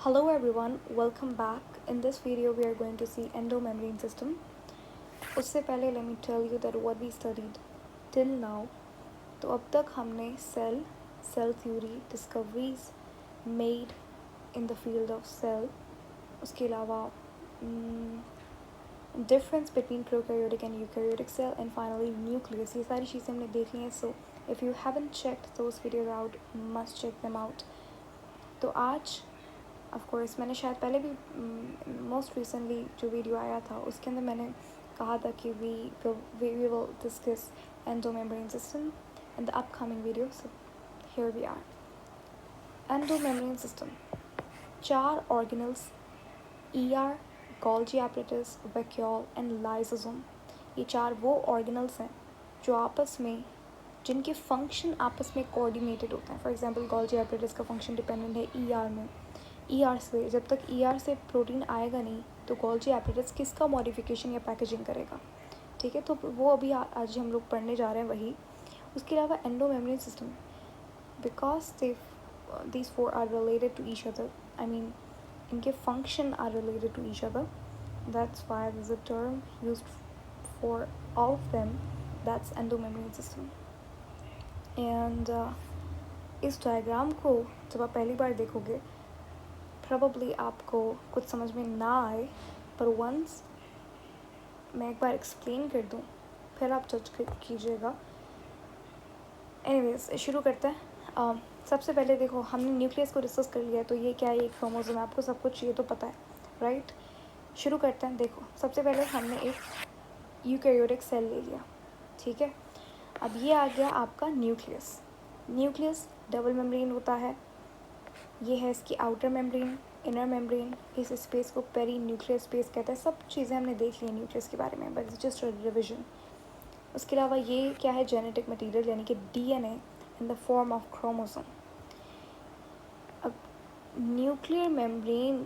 Hello everyone, welcome back. In this video we are going to see endomembrane system. उससे पहले let me tell you that what we studied till now. तो अब तक हमने cell theory, discoveries made in the field of cell, उसके अलावा difference between prokaryotic and eukaryotic cell, and finally nucleus. ये सारी चीज़ें हमने देख ली हैं. So if you haven't checked those videos out, must check them out. तो आज ऑफ कोर्स मैंने शायद पहले भी मोस्ट रिसेंटली जो वीडियो आया था उसके अंदर मैंने कहा था कि we will discuss endomembrane system in the upcoming video. So here we are. Endomembrane system 4 organelles ER, Golgi apparatus, vacuole and lysosome. ये 4 वो ऑर्गेनल्स हैं जो आपस में जिनके फंक्शन आपस में कोऑर्डिनेटेड होते हैं. फॉर एग्जांपल गोल्जी एपरेटस का फंक्शन डिपेंडेंट है ER में. ER से जब तक ER से प्रोटीन आएगा नहीं तो गोल्जी एपरेटस किसका मॉडिफिकेशन या पैकेजिंग करेगा. ठीक है, तो वो अभी आज हम लोग पढ़ने जा रहे हैं वही. उसके अलावा endomembrane system because these 4 are related to each other, I mean इनके function are related to each other, that's why this is a term used for all of them, that's endomembrane system. And इस diagram को जब आप पहली बार देखोगे probably आपको कुछ समझ में ना आए, पर वंस मैं एक बार एक्सप्लेन कर दूँ फिर आप जज कीजिएगा. एनीवेज शुरू करते हैं. सबसे पहले देखो हमने न्यूक्लियस को डिस्कस कर लिया, तो ये क्या है, एक क्रोमोसोम. आपको सब कुछ ये तो पता है, राइट. शुरू करते हैं. देखो सबसे पहले हमने एक यूकैरियोटिक सेल ले लिया, ठीक है. अब ये आ गया आपका न्यूक्लियस. न्यूक्लियस डबल मेम्ब्रेन होता है. ये है इसकी आउटर मेम्ब्रेन, इनर मेम्ब्रेन. इस स्पेस को पेरी न्यूक्लियर स्पेस कहते हैं. सब चीज़ें हमने देख ली न्यूक्लियस के बारे में, बट जस्ट रिविजन. उसके अलावा ये क्या है, जेनेटिक मटेरियल यानी कि DNA in the form of chromosome. अब न्यूक्लियर मेम्ब्रेन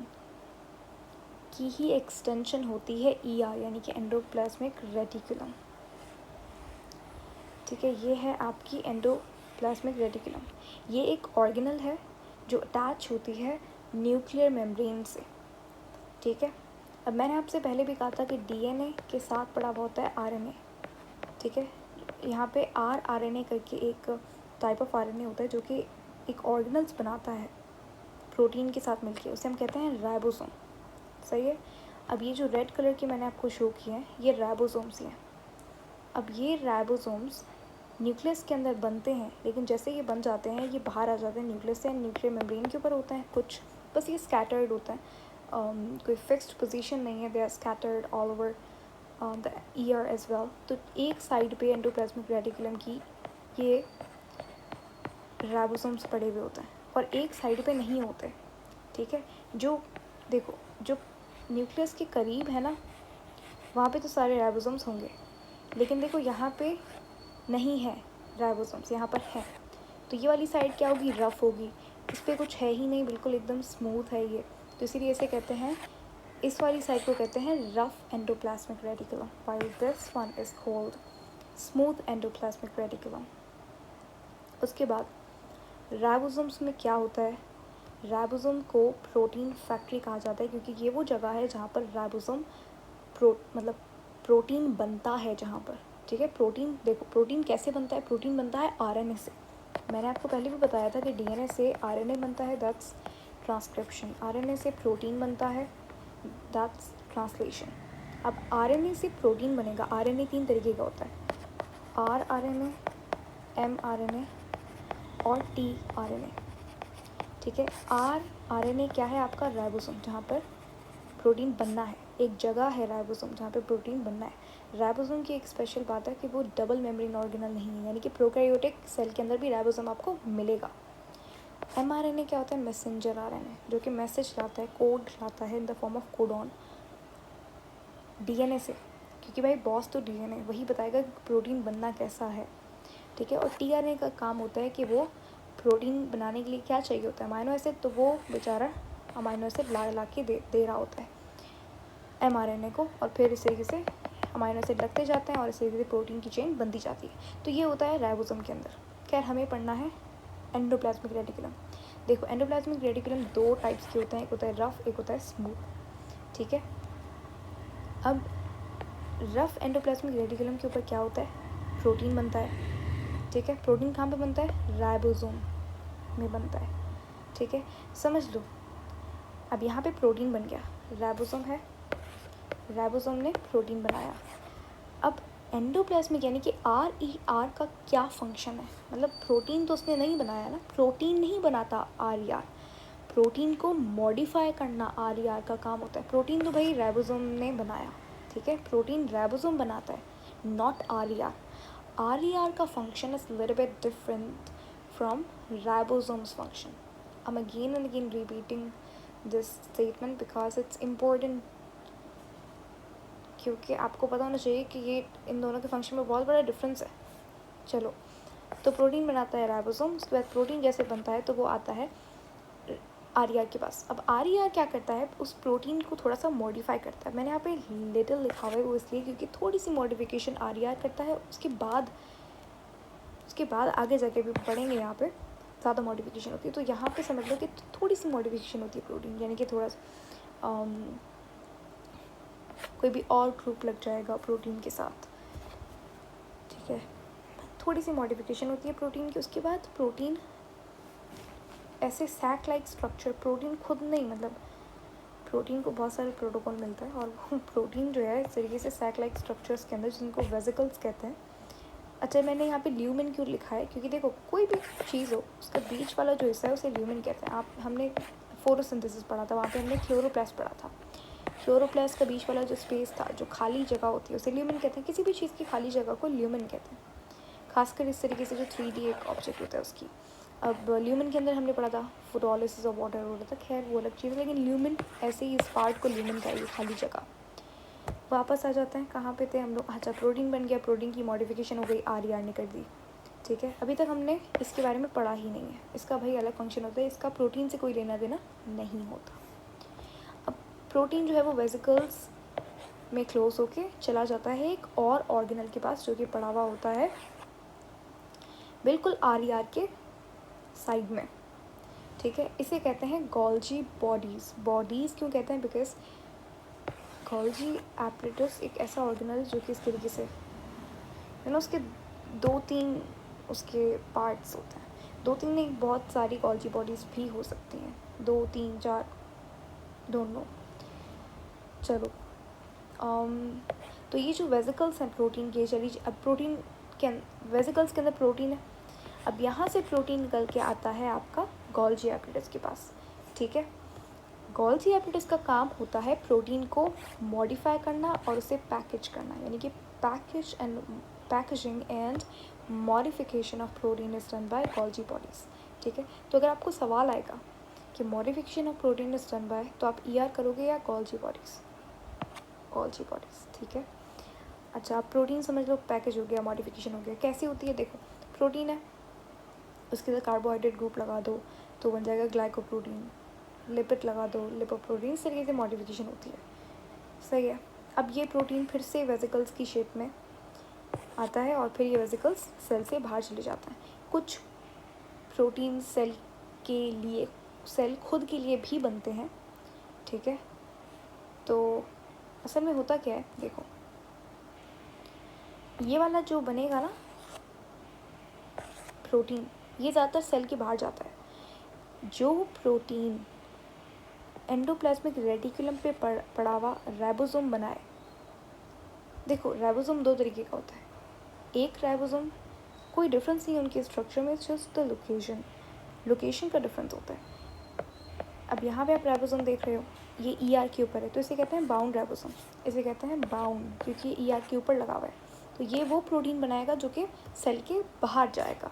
की ही एक्सटेंशन होती है ER यानी कि एंडोप्लाज्मिक रेटिकुलम. ठीक है, ये है आपकी एंडोप्लाज्मिक रेटिकुलम. ये एक ऑर्गेनल है जो अटैच होती है न्यूक्लियर मेम्ब्रेन से. ठीक है. अब मैंने आपसे पहले भी कहा था कि DNA के साथ पड़ा हुआ होता है RNA. ठीक है, यहाँ पे rRNA करके एक टाइप ऑफ RNA होता है जो कि एक ऑर्गेनल्स बनाता है प्रोटीन के साथ मिलके, उसे हम कहते हैं राइबोसोम. सही है. अब ये जो रेड कलर की मैंने आपको शो किए हैं ये राइबोसोम्स हैं. अब ये राइबोसोम्स न्यूक्लियस के अंदर बनते हैं, लेकिन जैसे ये बन जाते हैं ये बाहर आ जाते हैं न्यूक्लियस से. न्यूक्लियर मेम्ब्रेन के ऊपर होते हैं कुछ, बस ये स्कैटर्ड होता है. कोई फिक्स्ड पोजीशन नहीं है. They are scattered all over the ER as well. तो एक साइड पे एंडोप्लाज्मिक रेटिकुलम की ये राइबोसोम्स पड़े हुए होते हैं और एक साइड पे नहीं होते. ठीक है, जो देखो जो न्यूक्लियस के करीब है ना वहाँ पे तो सारे राइबोसोम्स होंगे, लेकिन देखो यहाँ पे नहीं है राइबोसोम्स, यहाँ पर है. तो ये वाली साइड क्या होगी, रफ़ होगी. इस पर कुछ है ही नहीं, बिल्कुल एकदम स्मूथ है ये. तो इसीलिए इसे कहते हैं, इस वाली साइड को कहते हैं rough endoplasmic reticulum, while this one is called smooth endoplasmic reticulum. उसके बाद राइबोसोम्स में क्या होता है, राइबोसोम को प्रोटीन फैक्ट्री कहा जाता है, क्योंकि ये वो जगह है जहाँ पर राइबोसोम मतलब प्रोटीन बनता है जहाँ पर. ठीक है, प्रोटीन देखो प्रोटीन कैसे बनता है, प्रोटीन बनता है RNA से. मैंने आपको पहले भी बताया था कि DNA से RNA बनता है, दैट्स ट्रांसक्रिप्शन. RNA से प्रोटीन बनता है, दैट्स ट्रांसलेशन. अब RNA से प्रोटीन बनेगा. RNA 3 तरीके का होता है, rRNA, mRNA और tRNA. ठीक है, rRNA क्या है, आपका राइबोसोम जहाँ पर प्रोटीन बनना है. एक जगह है राइबोसोम जहाँ पे प्रोटीन बनना है. राइबोसोम की एक स्पेशल बात है कि वो डबल मेम्ब्रेन ऑर्गेनल नहीं है, यानी कि प्रोकैरियोटिक सेल के अंदर भी राइबोसोम आपको मिलेगा. mRNA क्या होता है, मैसेंजर RNA, जो कि मैसेज लाता है, कोड लाता है in the form of codon DNA से, क्योंकि भाई बॉस तो DNA वही बताएगा कि प्रोटीन बनना कैसा है. ठीक है, और tRNA का काम होता है कि वो प्रोटीन बनाने के लिए क्या चाहिए होता है, अमाइनो एसिड, तो वो बेचारा अमाइनो एसिड ला के दे रहा होता है mRNA को, और फिर इस तरीके से अमाइनो एसिड लगते जाते हैं और इस तरीके से प्रोटीन की चेन बनती जाती है. तो ये होता है राइबोसोम के अंदर. खैर हमें पढ़ना है एंडोप्लाज्मिक रेटिकुलम. देखो एंडोप्लाज्मिक रेटिकुलम 2 टाइप्स के होते हैं, एक होता है रफ, एक होता है स्मूथ, ठीक है। अब रफ एंडोप्लाज्मिक रेटिकुलम के ऊपर क्या होता है, प्रोटीन बनता है, ठीक है। प्रोटीन कहाँ पे बनता है, राइबोसोम में बनता है, ठीक है, समझ लो। अब यहाँ पे प्रोटीन बन गया, राइबोसोम है, राइबोसोम ने प्रोटीन बनाया। अब एंडोप्लाज्मिक यानी कि RER का क्या फंक्शन है, मतलब प्रोटीन तो उसने नहीं बनाया ना, प्रोटीन नहीं बनाता RER, प्रोटीन को मॉडिफाई करना RER का काम होता है। प्रोटीन तो भाई राइबोसोम ने बनाया, ठीक है, प्रोटीन राइबोसोम बनाता है, नॉट RER। RER का function is little bit different from ribosomes function. I'm again and again repeating this statement because it's important, क्योंकि आपको पता होना चाहिए कि ये इन दोनों के फंक्शन में बहुत बड़ा डिफरेंस है। चलो, तो प्रोटीन बनाता है राइबोसोम, उसके बाद प्रोटीन जैसे बनता है तो वो आता है RER के पास। अब RER क्या करता है, उस प्रोटीन को थोड़ा सा मॉडिफाई करता है। मैंने यहाँ पे लिटिल लिखा हुआ है वो इसलिए क्योंकि थोड़ी सी मॉडिफिकेशन RER करता है, उसके बाद आगे जाके भी पढ़ेंगे, यहाँ पे ज़्यादा मॉडिफिकेशन होती है। तो यहाँ पे समझ लो कि थोड़ी सी मॉडिफिकेशन होती है प्रोटीन, यानी कि थोड़ा कोई भी और ग्रुप लग जाएगा प्रोटीन के साथ, ठीक है, थोड़ी सी मॉडिफिकेशन होती है प्रोटीन की। उसके बाद प्रोटीन ऐसे सैक लाइक स्ट्रक्चर, प्रोटीन खुद नहीं, मतलब प्रोटीन को बहुत सारे प्रोटोकॉल मिलता है और वो प्रोटीन जो है इस तरीके से सैक लाइक स्ट्रक्चर्स के अंदर, जिनको वेसिकल्स कहते हैं। अच्छा, मैंने यहाँ पे ल्यूमेन क्यों लिखा है, क्योंकि देखो कोई भी चीज़ हो उसका बीच वाला जो हिस्सा है उसे ल्यूमेन कहते हैं। हमने फोटोसिंथेसिस पढ़ा था, वहाँ पे हमने क्लोरोप्लास्ट पढ़ा था। क्लोरोप्लास्ट का बीच वाला जो स्पेस था, जो खाली जगह होती है, उसे ल्यूमेन कहते हैं। किसी भी चीज़ की खाली जगह को ल्यूमेन कहते हैं, खासकर इस तरीके से जो 3D एक ऑब्जेक्ट होता है उसकी। अब ल्यूमेन के अंदर हमने पढ़ा था फोटोलिसिस ऑफ वाटर हो रहा था, खैर वो अलग चीज़ है, लेकिन ल्यूमेन ऐसे ही इस पार्ट को ल्यूमेन कहेंगे, खाली जगह। वापस आ जाते हैं, कहाँ पे थे हम लोग। अच्छा, प्रोटीन बन गया, प्रोटीन की मॉडिफिकेशन हो गई, RER ने कर दी, ठीक है। अभी तक हमने इसके बारे में पढ़ा ही नहीं है, इसका भाई अलग फंक्शन होता है, इसका प्रोटीन से कोई लेना देना नहीं होता। अब प्रोटीन जो है वो वेसिकल्स में क्लोज होके चला जाता है एक और ऑर्गेनल के पास, जो कि पड़ा हुआ होता है बिल्कुल RER के साइड में, ठीक है। इसे कहते हैं गोल्जी बॉडीज़। बॉडीज़ क्यों कहते हैं, बिकॉज गोल्जी एपरेटस एक ऐसा ऑर्गेनल जो कि इस तरीके से उसके 2-3 उसके पार्ट्स होते हैं, 2-3 नहीं, बहुत सारी गोल्जी बॉडीज़ भी हो सकती हैं, 2-3-4 दोनों। चलो, तो ये जो वेसिकल्स हैं प्रोटीन के, चलिए अब प्रोटीन के वेसिकल्स के अंदर प्रोटीन है। अब यहाँ से प्रोटीन निकल के आता है आपका गोल्जी एपरेटस के पास, ठीक है। गोल्जी एपरेटस का काम होता है प्रोटीन को मॉडिफाई करना और उसे पैकेज करना, यानी कि packaging and modification of protein is done by Golgi bodies, ठीक है। तो अगर आपको सवाल आएगा कि modification of protein is done by, तो आप ER करोगे या गोल्जी बॉडीज़, गोल्जी बॉडीज़, ठीक है। अच्छा, आप प्रोटीन समझ लो, पैकेज हो गया, मॉडिफिकेशन हो गया। कैसी होती है, देखो प्रोटीन है, उसके अंदर कार्बोहाइड्रेट ग्रुप लगा दो तो बन जाएगा ग्लाइकोप्रोटीन, लिपिड लगा दो लिपोप्रोटीन, इस तरीके से मॉडिफिकेशन होती है, सही है। अब ये प्रोटीन फिर से वेसिकल्स की शेप में आता है और फिर ये वेसिकल्स सेल से बाहर चले जाता है। कुछ प्रोटीन सेल के लिए, सेल खुद के लिए भी बनते हैं, ठीक है। तो असल में होता क्या है, देखो ये वाला जो बनेगा ना प्रोटीन, ये ज़्यादातर सेल के बाहर जाता है। जो प्रोटीन एंडोप्लाज्मिक रेटिकुलम पे पड़ा हुआ राइबोसोम बनाए, देखो राइबोसोम 2 तरीके का होता है। एक राइबोसोम कोई डिफरेंस नहीं है उनके स्ट्रक्चर में, जस्ट द लोकेशन का डिफरेंस होता है। अब यहाँ पे आप राइबोसोम देख रहे हो, ये ER के ऊपर है, तो इसे कहते हैं बाउंड राइबोसोम, इसे कहते हैं बाउंड क्योंकि ये ER के ऊपर लगा हुआ है। तो ये वो प्रोटीन बनाएगा जो कि सेल के बाहर जाएगा,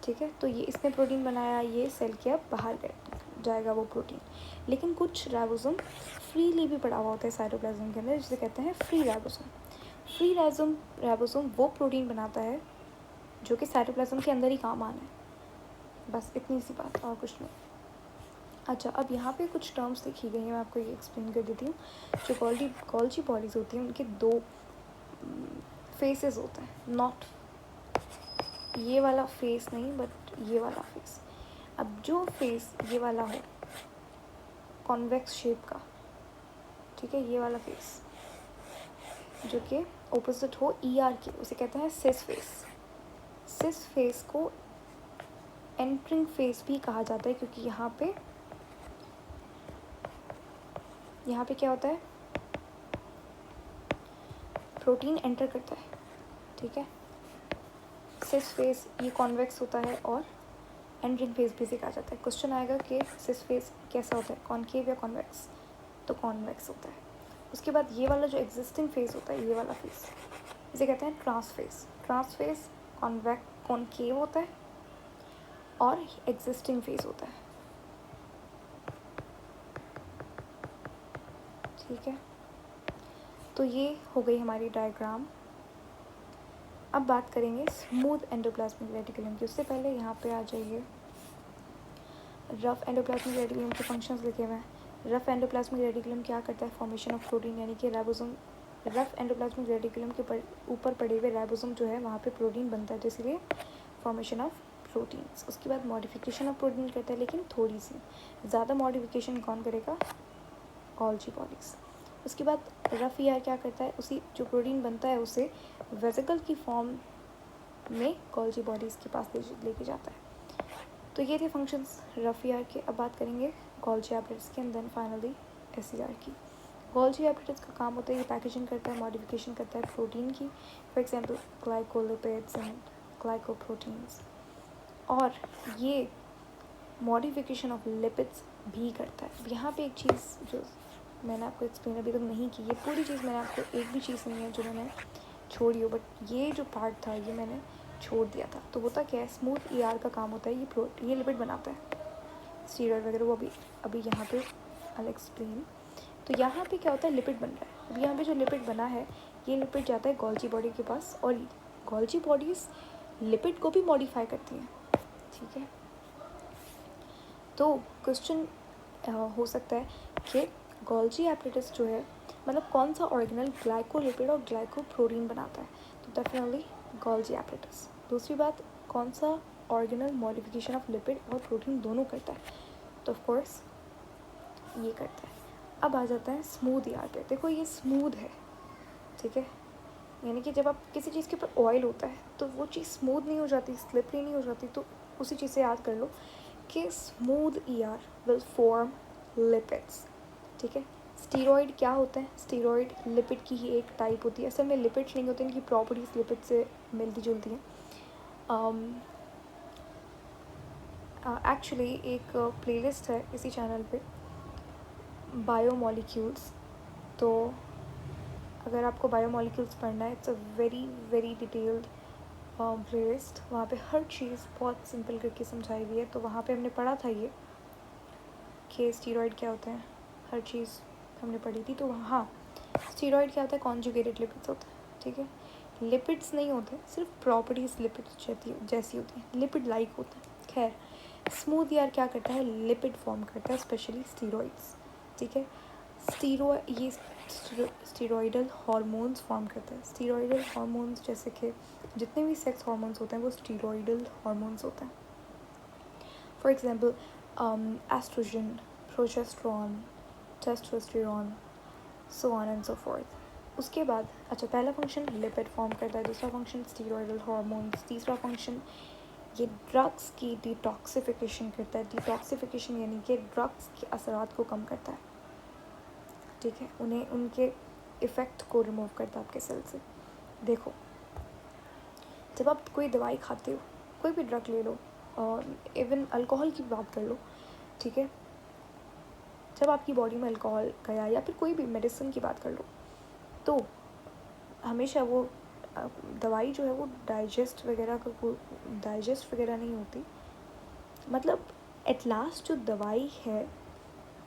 ठीक है। तो ये इसने प्रोटीन बनाया, ये सेल के अब बाहर जाएगा वो प्रोटीन। लेकिन कुछ राइबोसोम फ्रीली भी पड़ा हुआ होता है साइटोप्लाज्म के अंदर, जिसे कहते हैं फ्री राइबोसोम। फ्री राइबोसोम वो प्रोटीन बनाता है जो कि साइटोप्लाज्म के अंदर ही काम आना है, बस इतनी सी बात, और कुछ नहीं। अच्छा, अब यहाँ पे कुछ टर्म्स लिखी गई हैं, मैं आपको ये एक्सप्लेन कर देती हूँ। जो गोल्जी बॉडीज़ होती हैं उनके 2 फेसेस होते हैं, नॉट ये वाला फेस नहीं, बट ये वाला फेस। अब जो फेस ये वाला हो कॉन्वेक्स शेप का, ठीक है, ये वाला फेस जो कि ऑपोजिट हो ER के, उसे कहते हैं सिस फेस। सिस फेस को एंट्रिंग फेस भी कहा जाता है, क्योंकि यहाँ पे क्या होता है, प्रोटीन एंटर करता है, ठीक है। सिस फेस ये कॉन्वेक्स होता है और एंट्रिंग फेस भी से कहा जाता है। क्वेश्चन आएगा कि सिस फेस कैसा होता है, कॉनकेव या कॉन्वेक्स, तो कॉन्वेक्स होता है। उसके बाद ये वाला जो एग्जिस्टिंग फेस होता है, ये वाला फेस, इसे कहते हैं trans face. Trans face concave होता है और एग्जिस्टिंग फेस होता है, ठीक है। तो ये हो गई हमारी डायग्राम। अब बात करेंगे स्मूथ एंडोप्लाज्मिक रेटिकुलम की। उससे पहले यहाँ पे आ जाइए, रफ एंडोप्लाज्मिक रेटिकुलम के फंक्शंस लिखे हुए हैं। रफ एंडोप्लाज्मिक रेटिकुलम क्या करता है, फॉर्मेशन ऑफ प्रोटीन, यानी कि राइबोसोम। रफ एंडोप्लाज्मिक रेटिकुलम के ऊपर पड़े हुए राइबोसोम जो है वहाँ पे प्रोटीन बनता है, तो इसलिए फॉर्मेशन ऑफ प्रोटीन्स। उसके बाद मॉडिफिकेशन ऑफ प्रोटीन करता है, लेकिन थोड़ी सी। ज़्यादा मॉडिफिकेशन कौन करेगा, गोल्जी बॉडीज़। उसके बाद रफ ER क्या करता है, उसी जो प्रोटीन बनता है उसे वेसिकल की फॉर्म में गोल्जी बॉडीज़ के पास लेके जाता है। तो ये थे फंक्शंस रफ ER के। अब बात करेंगे गोल्जी एपरेटस के, एंड देन फाइनली SER की। गोल्जी एपरेटस का काम होता है, ये पैकेजिंग करता है, मॉडिफिकेशन करता है प्रोटीन की, for example glycolipids and glycoproteins, और ये मॉडिफिकेशन ऑफ लिपिड्स भी करता है। यहाँ पे एक चीज़ जो मैंने आपको एक्सप्लेन अभी तक नहीं की, ये पूरी चीज़ मैंने आपको, एक भी चीज़ नहीं है जो मैंने छोड़ी हो, बट ये जो पार्ट था ये मैंने छोड़ दिया था। तो होता क्या है, स्मूथ ER का काम होता है, ये लिपिड बनाता है, स्टीरॉयड वगैरह, वो अभी यहाँ पे आई एक्सप्लेन। तो यहाँ पे क्या होता है, लिपिड बन रहा है। अब यहाँ पे जो लिपिड बना है, ये लिपिड जाता है गोल्जी बॉडी के पास, और गोल्जी बॉडीज़ लिपिड को भी मॉडिफाई करती हैं, ठीक है। तो क्वेश्चन हो सकता है कि गोल्जी एपरेटस जो है, मतलब कौन सा ऑर्गेनल ग्लाइकोलिपिड और ग्लाइकोप्रोटीन बनाता है, तो डेफिनेटली गोल्जी एपरेटस। दूसरी बात, कौन सा ऑर्गेनल मॉडिफिकेशन ऑफ लिपिड और प्रोटीन दोनों करता है, तो ऑफ कोर्स ये करता है। अब आ जाता है स्मूथ ER पे। देखो ये स्मूथ है, ठीक है, यानी कि जब आप किसी चीज़ के ऊपर ऑयल होता है तो वो चीज़ स्मूथ नहीं हो जाती, स्लिपरी नहीं हो जाती, तो उसी चीज़ से याद कर लो कि smooth ER will form lipids, ठीक है। स्टीरॉयड क्या होता है, स्टीरॉयड लिपिड की ही एक टाइप होती है। असल में लिपिड्स नहीं होते, इनकी प्रॉपर्टीज़ लिपिड से मिलती जुलती हैं। एक्चुअली एक प्लेलिस्ट है इसी चैनल पे, बायोमॉलिक्यूल्स, तो अगर आपको बायोमॉलिक्यूल्स पढ़ना है, it's a very very detailed playlist. वहाँ पे हर चीज़ बहुत सिंपल करके समझाई हुई है। तो वहाँ पे हमने पढ़ा था ये कि स्टीरॉयड क्या होते हैं, हर चीज़ हमने पढ़ी थी। तो हाँ, स्टीरॉयड क्या होता है, कॉन्जुगेटेड लिपिड्स होता है, ठीक है। लिपिड्स नहीं होते, सिर्फ प्रॉपर्टीज़ लिपिड्स जैसी होती हैं, लिपिड लाइक होता है। खैर, स्मूथ ER क्या करता है, लिपिड फॉर्म करता है, स्पेशली स्टीरॉइड्स, ठीक है। ये स्टीरॉयडल हार्मोन्स फॉर्म करता है। स्टीरॉयडल हार्मोन्स जैसे कि जितने भी सेक्स हार्मोन्स होते हैं वो स्टीरॉयडल हार्मोन्स होते हैं। For example estrogen, progesterone, testosterone, so on and so forth. उसके बाद अच्छा, पहला फंक्शन लिपिड फॉर्म करता है, दूसरा फंक्शन स्टीरॉयडल हार्मोन्स, तीसरा फंक्शन ये ड्रग्स की डिटॉक्सिफिकेशन करता है। डिटॉक्सिफिकेशन यानी कि ड्रग्स के असरात को कम करता है, ठीक है, उन्हें उनके इफ़ेक्ट को रिमूव करता है आपके सेल से। देखो, जब आप कोई दवाई खाते हो, कोई भी ड्रग ले लो, और इवन अल्कोहल की बात कर लो, ठीक है, जब आपकी बॉडी में अल्कोहल गया या फिर कोई भी मेडिसिन की बात कर लो, तो हमेशा वो दवाई जो है वो डाइजेस्ट वगैरह नहीं होती। मतलब एट लास्ट जो दवाई है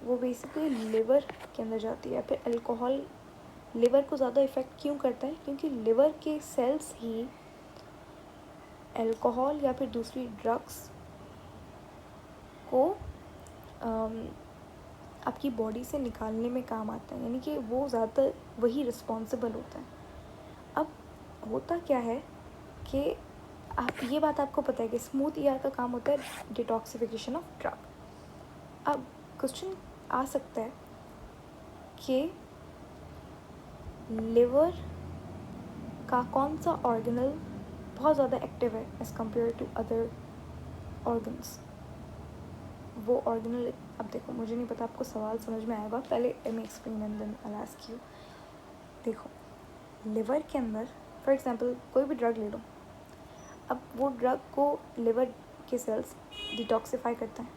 वो बेसिकली लिवर के अंदर जाती है। फिर अल्कोहल लिवर को ज़्यादा इफ़ेक्ट क्यों करता है, क्योंकि लिवर के सेल्स ही अल्कोहल या फिर दूसरी ड्रग्स को आपकी बॉडी से निकालने में काम आता है, यानी कि वो ज़्यादा वही रिस्पॉन्सिबल होता है। अब होता क्या है कि आप ये बात आपको पता है कि स्मूथ ईआर का काम होता है डिटॉक्सिफिकेशन ऑफ ड्रग। अब क्वेश्चन आ सकता है कि लिवर का कौन सा ऑर्गेनल बहुत ज़्यादा एक्टिव है as compared to other organs. वो ऑर्गेनल, अब देखो मुझे नहीं पता आपको सवाल समझ में आएगा, पहले मैं explain and then I ask you. देखो लिवर के अंदर फॉर एग्जांपल कोई भी ड्रग ले लो, अब वो ड्रग को लिवर के सेल्स डिटॉक्सिफाई करते हैं।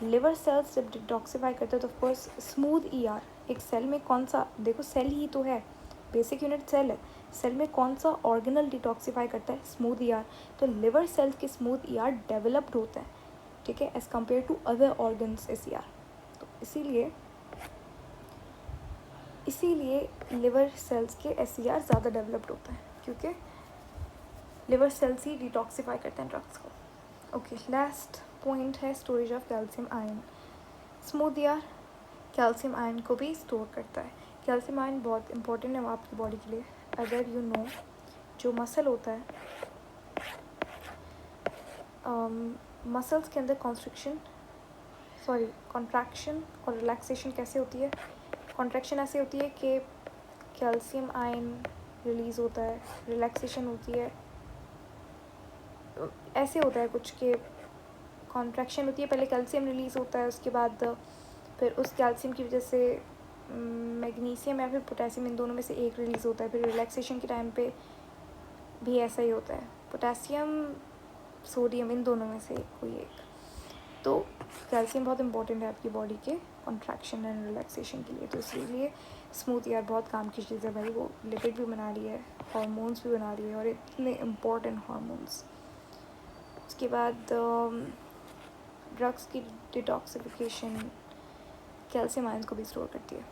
लिवर सेल्स जब डिटॉक्सिफाई करते हैं तो ऑफकोर्स स्मूथ ईआर, एक सेल में कौन सा, देखो सेल ही तो है, बेसिक यूनिट सेल है, सेल में कौन सा ऑर्गेनल डिटॉक्सिफाई करता है, स्मूथ ईआर। तो लिवर सेल्स के स्मूथ ईआर डेवलप्ड होते हैं, ठीक है, as compared to other organs S ER. तो इसीलिए लिवर सेल्स के एस ईआर ज़्यादा डेवलप्ड होते हैं, क्योंकि लिवर सेल्स ही डिटॉक्सिफाई करते हैं ड्रग्स को। ओके, लास्ट पॉइंट है storage of calcium ion. Smooth ER calcium ion को भी स्टोर करता है। कैल्शियम आयन बहुत इंपॉर्टेंट है आपकी बॉडी के लिए। अगर यू नो जो मसल होता है, मसल्स के अंदर कॉन्ट्रैक्शन और रिलैक्सेशन कैसे होती है। कॉन्ट्रैक्शन ऐसे होती है कि कैल्शियम आयन रिलीज़ होता है, रिलैक्सेशन होती है ऐसे होता है कुछ कि कॉन्ट्रैक्शन होती है, पहले कैल्शियम रिलीज़ होता है, उसके बाद फिर उस कैल्शियम की वजह से मैग्नीशियम या फिर पोटेशियम, इन दोनों में से एक रिलीज़ होता है। फिर रिलैक्सेशन के टाइम पे भी ऐसा ही होता है, पोटेशियम सोडियम, इन दोनों में से कोई एक। तो कैल्शियम बहुत इंपॉर्टेंट है आपकी बॉडी के कॉन्ट्रैक्शन एंड रिलैक्सेशन के लिए। तो इसीलिए स्मूथ ईआर बहुत काम की चीज़ है भाई, वो लिपिड भी बना रही है, हार्मोन्स भी बना रही है, और इतने इम्पॉर्टेंट हार्मोन्स। उसके बाद ड्रग्स की डिटॉक्सिफिकेशन कैल्शियम आयंस को भी स्टोर करती है।